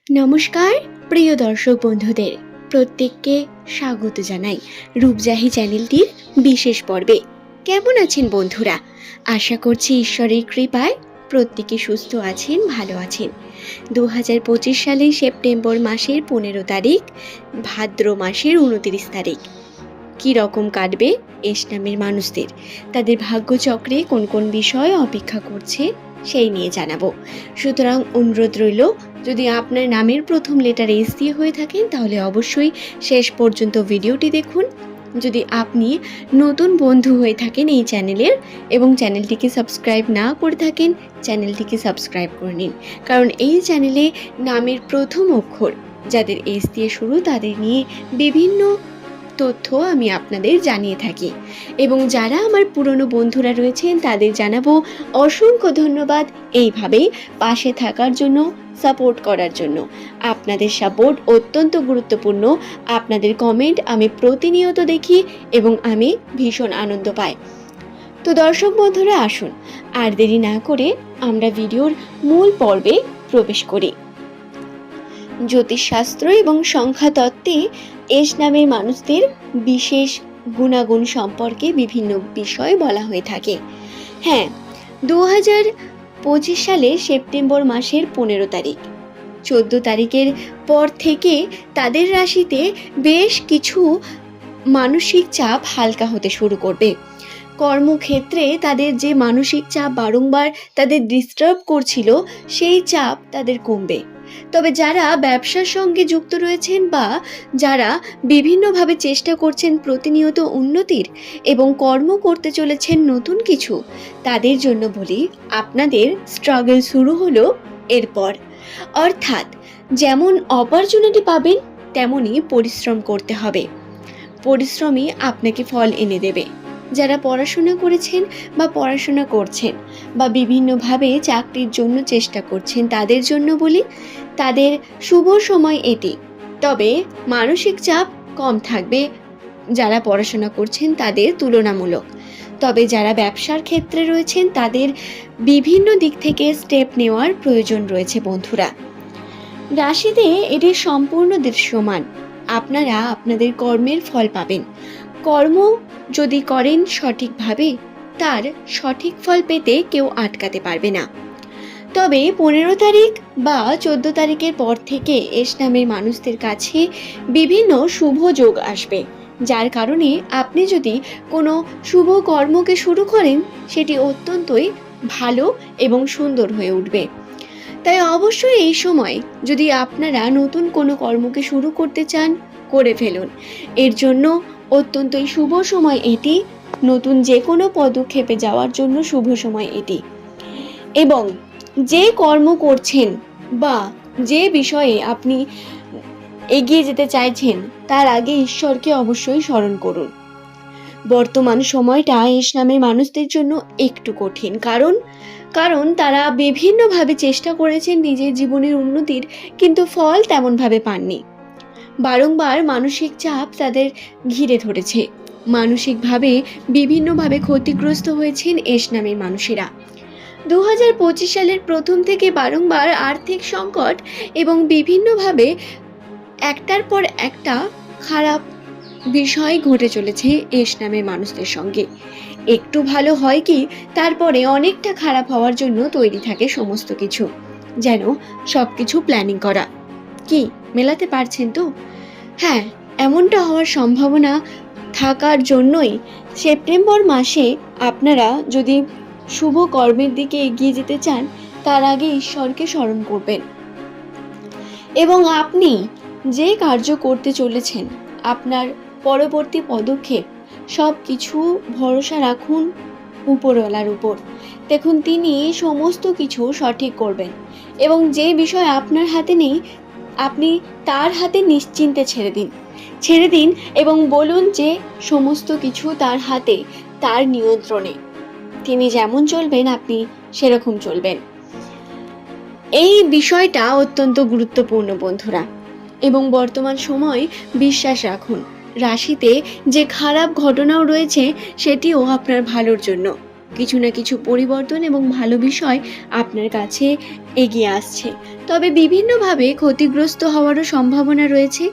নমস্কার প্রিয় দর্শক বন্ধুদের, প্রত্যেককে স্বাগত জানাই রূপজাহি চ্যানেলটির বিশেষ পর্বে। কেমন আছেন বন্ধুরা? আশা করছি ঈশ্বরের কৃপায় প্রত্যেকে সুস্থ আছেন, ভালো আছেন। 2025 সালের সেপ্টেম্বর মাসের 15 তারিখ, ভাদ্র মাসের 29 তারিখ কী রকম কাটবে এস নামের মানুষদের, তাদের ভাগ্যচক্রে কোন কোন বিষয় অপেক্ষা করছে সেই নিয়ে জানাবো। সুতরাং অনুরোধ রইল, যদি আপনার নামের প্রথম লেটার এস দিয়ে হয়ে থাকেন তাহলে অবশ্যই শেষ পর্যন্ত ভিডিওটি দেখুন। যদি আপনি নতুন বন্ধু হয়ে থাকেন এই চ্যানেলের এবং চ্যানেলটিকে সাবস্ক্রাইব না করে থাকেন, চ্যানেলটিকে সাবস্ক্রাইব করে নিন, কারণ এই চ্যানেলে নামের প্রথম অক্ষর যাদের এস দিয়ে শুরু তাদের নিয়ে বিভিন্ন তথ্য আমি আপনাদের জানিয়ে থাকি। এবং যারা আমার পুরনো বন্ধুরা রয়েছেন তাদের জানাবো অসংখ্য ধন্যবাদ এইভাবেই পাশে থাকার জন্য, সাপোর্ট করার জন্য। আপনাদের সাপোর্ট অত্যন্ত গুরুত্বপূর্ণ। আপনাদের কমেন্ট আমি প্রতিনিয়ত দেখি এবং আমি ভীষণ আনন্দ পাই। তো দর্শক বন্ধুরা, আসুন আর দেরি না করে আমরা ভিডিওর মূল পর্বে প্রবেশ করি। জ্যোতিষশাস্ত্র এবং সংখ্যাতত্ত্বে এস নামের মানুষদের বিশেষ গুণাগুণ সম্পর্কে বিভিন্ন বিষয় বলা হয়ে থাকে। হ্যাঁ, 2025 সালে সেপ্টেম্বর মাসের 15 তারিখ, 14 তারিখের পর থেকে তাদের রাশিতে বেশ কিছু মানসিক চাপ হালকা হতে শুরু করবে। কর্মক্ষেত্রে তাদের যে মানসিক চাপ বারংবার তাদের ডিস্টার্ব করছিল, সেই চাপ তাদের কমবে। তবে যারা ব্যবসার সঙ্গে যুক্ত রয়েছেন বা যারা বিভিন্নভাবে চেষ্টা করছেন প্রতিনিয়ত উন্নতির এবং কর্ম করতে চলেছেন নতুন কিছু, তাদের জন্য বলি, আপনাদের স্ট্রাগল শুরু হলো এরপর। অর্থাৎ যেমন অপরচুনিটি পাবেন তেমনই পরিশ্রম করতে হবে। পরিশ্রমই আপনাকে ফল এনে দেবে। যারা পড়াশোনা করেছেন বা পড়াশোনা করছেন বা বিভিন্নভাবে চাকরির জন্য চেষ্টা করছেন তাদের জন্য বলি, তাদের শুভ সময় এটি। তবে মানসিক চাপ কম থাকবে যারা পড়াশোনা করছেন তাদের তুলনামূলক। তবে যারা ব্যবসার ক্ষেত্রে রয়েছেন তাদের বিভিন্ন দিক থেকে স্টেপ নেওয়ার প্রয়োজন রয়েছে বন্ধুরা। রাশিতে এটি সম্পূর্ণ দৃশ্যমান। আপনারা আপনাদের কর্মের ফল পাবেন। কর্ম যদি করেন সঠিকভাবে, তার সঠিক ফল পেতে কেউ আটকাতে পারবে না। তবে 15 তারিখ বা 14 তারিখের পর থেকে এস নামের মানুষদের কাছে বিভিন্ন শুভ যোগ আসবে, যার কারণে আপনি যদি কোনো শুভ কর্মকে শুরু করেন সেটি অত্যন্তই ভালো এবং সুন্দর হয়ে উঠবে। তাই অবশ্যই এই সময় যদি আপনারা নতুন কোনো কর্মকে শুরু করতে চান, করে ফেলুন। এর জন্য অত্যন্তই শুভ সময় এটি। নতুন যে কোনো পদক্ষেপে যাওয়ার জন্য শুভ সময় এটি। এবং যে কর্ম করছেন বা যে বিষয়ে আপনি এগিয়ে যেতে চাইছেন তার আগে ঈশ্বরকে অবশ্যই স্মরণ করুন। বর্তমান সময়টা এস নামের মানুষদের জন্য একটু কঠিন, কারণ তারা বিভিন্নভাবে চেষ্টা করেছেন নিজের জীবনের উন্নতির, কিন্তু ফল তেমনভাবে পাননি। বারংবার মানসিক চাপ তাদের ঘিরে ধরেছে। মানসিকভাবে বিভিন্নভাবে ক্ষতিগ্রস্ত হয়েছেন এস নামের মানুষেরা। 2025 সালের প্রথম থেকে বারংবার আর্থিক সংকট এবং বিভিন্নভাবে একটার পর একটা খারাপ বিষয় ঘটে চলেছে এস নামের মানুষদের সঙ্গে। একটু ভালো হয় কি, তারপরে অনেকটা খারাপ হওয়ার জন্য তৈরি থাকে সমস্ত কিছু, যেন সব কিছু প্ল্যানিং করা। কি মেলাতে পারছেন তো? হ্যাঁ, এমনটা হওয়ার সম্ভাবনা থাকার জন্যই সেপ্টেম্বর মাসে আপনারা যদি শুভ কর্মের দিকে এগিয়ে যেতে চান, তার আগে ঈশ্বরকে স্মরণ করবেন। এবং আপনি যে কার্য করতে চলেছেন, আপনার পরবর্তী পদক্ষেপ সব কিছু ভরসা রাখুন উপরওয়ালার উপর। দেখুন, তিনি সমস্ত কিছু সঠিক করবেন এবং যে বিষয় আপনার হাতে নেই আপনি তার হাতে নিশ্চিন্তে ছেড়ে দিন এবং বলুন যে সমস্ত কিছু তার হাতে, তার নিয়ন্ত্রণে। তিনি যেমন চলবেন আপনি সেরকম চলবেন। এই বিষয়টা অত্যন্ত গুরুত্বপূর্ণ বন্ধুরা। এবং বর্তমান সময় বিশ্বাস রাখুন, রাশিতে যে খারাপ ঘটনাও রয়েছে সেটিও আপনার ভালোর জন্য। কিছু না কিছু পরিবর্তন এবং ভালো বিষয় আপনার কাছে এগিয়ে আসছে। তবে বিভিন্নভাবে ক্ষতিগ্রস্ত হওয়ারও সম্ভাবনা রয়েছে,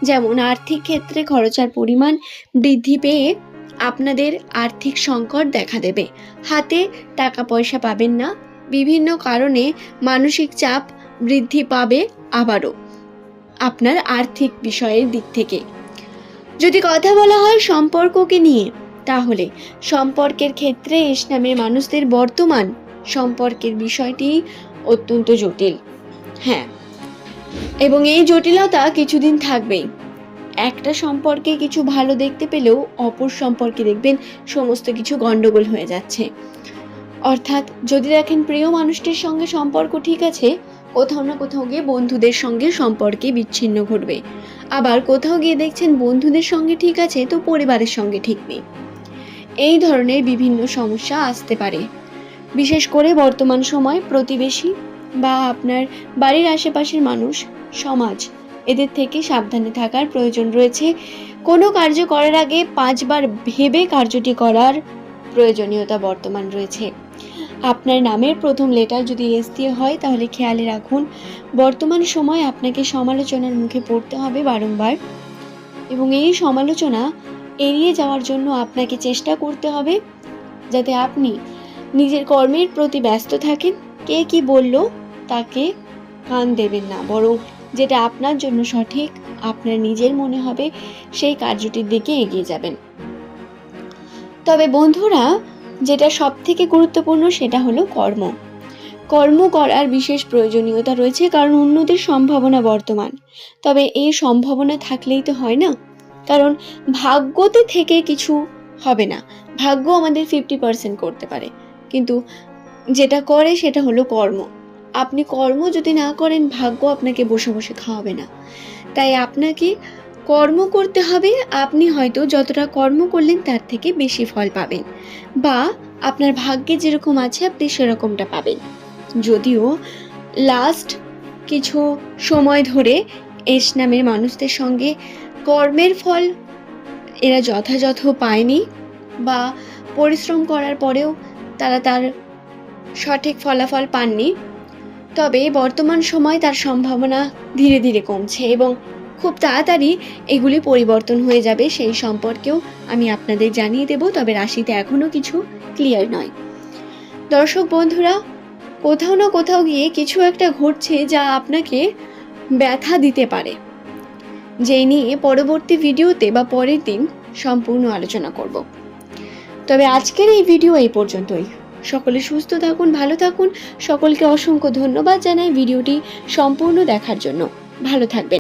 যেমন আর্থিক ক্ষেত্রে খরচার পরিমাণ বৃদ্ধি পেয়ে আপনাদের আর্থিক সংকট দেখা দেবে। হাতে টাকা পয়সা পাবেন না, বিভিন্ন কারণে মানসিক চাপ বৃদ্ধি পাবে আবারও আপনার আর্থিক বিষয়ের দিক থেকে। যদি কথা বলা হয় সম্পর্ককে নিয়ে, তাহলে সম্পর্কের ক্ষেত্রে এস নামের মানুষদের বর্তমান সম্পর্কের বিষয়টি অত্যন্ত জটিল। হ্যাঁ, এবং এই জটিলতা কিছুদিন থাকবেই। একটা সম্পর্কে কিছু ভালো দেখতে পেলেও অপর সম্পর্কে দেখবেন সমস্ত কিছু গন্ডগোল হয়ে যাচ্ছে। অর্থাৎ যদি দেখেন প্রিয় মানুষটির সঙ্গে সম্পর্ক ঠিক আছে, কোথাও না কোথাও গিয়ে বন্ধুদের সঙ্গে সম্পর্কে বিচ্ছিন্ন ঘটবে। আবার কোথাও গিয়ে দেখছেন বন্ধুদের সঙ্গে ঠিক আছে তো পরিবারের সঙ্গে ঠিক নেই। এই ধরনের বিভিন্ন সমস্যা আসতে পারে। বিশেষ করে বর্তমান সময় প্রতিবেশী বা আপনার বাড়ির আশেপাশের মানুষ, সমাজ, এদের থেকে সাবধানে থাকার প্রয়োজন রয়েছে। কোনো কার্য করার আগে 5 বার ভেবে কার্যটি করার প্রয়োজনীয়তা বর্তমান রয়েছে। আপনার নামের প্রথম লেটার যদি এস দিয়ে হয়, তাহলে খেয়ালে রাখুন বর্তমান সময় আপনাকে সমালোচনার মুখে পড়তে হবে বারংবার, এবং এই সমালোচনা এড়িয়ে যাওয়ার জন্য আপনাকে চেষ্টা করতে হবে যাতে আপনি নিজের কর্মের প্রতি ব্যস্ত থাকেন। কে কি বলল তাকে কান দেবেন না, বরং যেটা আপনার জন্য সঠিক, আপনার নিজের মনে হবে সেই কার্যটির দিকে এগিয়ে যাবেন। তবে বন্ধুরা, যেটা সব থেকে গুরুত্বপূর্ণ সেটা হলো কর্ম করার বিশেষ প্রয়োজনীয়তা রয়েছে, কারণ উন্নতির সম্ভাবনা বর্তমান। তবে এই সম্ভাবনা থাকলেই তো হয় না, কারণ ভাগ্যতে থেকে কিছু হবে না। ভাগ্য আমাদের 50% করতে পারে, কিন্তু যেটা করে সেটা হলো কর্ম। আপনি কর্ম যদি না করেন, ভাগ্য আপনাকে বসে বসে খাওয়াবে না। তাই আপনাকে কর্ম করতে হবে। আপনি হয়তো যতটা কর্ম করলেন তার থেকে বেশি ফল পাবেন, বা আপনার ভাগ্যে যেরকম আছে আপনি সেরকমটা পাবেন। যদিও লাস্ট কিছু সময় ধরে এস নামের মানুষদের সঙ্গে কর্মের ফল এরা যথাযথ পায়নি, বা পরিশ্রম করার পরেও তারা তার সঠিক ফলাফল পাননি। তবে বর্তমান সময় তার সম্ভাবনা ধীরে ধীরে কমছে এবং খুব তাড়াতাড়ি এগুলি পরিবর্তন হয়ে যাবে। সেই সম্পর্কেও আমি আপনাদের জানিয়ে দেব, তবে রাশিতে এখনও কিছু ক্লিয়ার নয়। দর্শক বন্ধুরা, কোথাও না কোথাও গিয়ে কিছু একটা ঘটছে যা আপনাকে ব্যথা দিতে পারে, যেই নিয়ে পরবর্তী ভিডিওতে বা পরের দিন সম্পূর্ণ আলোচনা করব। তবে আজকের এই ভিডিও এই পর্যন্তই। সকলে সুস্থ থাকুন, ভালো থাকুন। সকলকে অসংখ্য ধন্যবাদ জানাই ভিডিওটি সম্পূর্ণ দেখার জন্য। ভালো থাকবেন।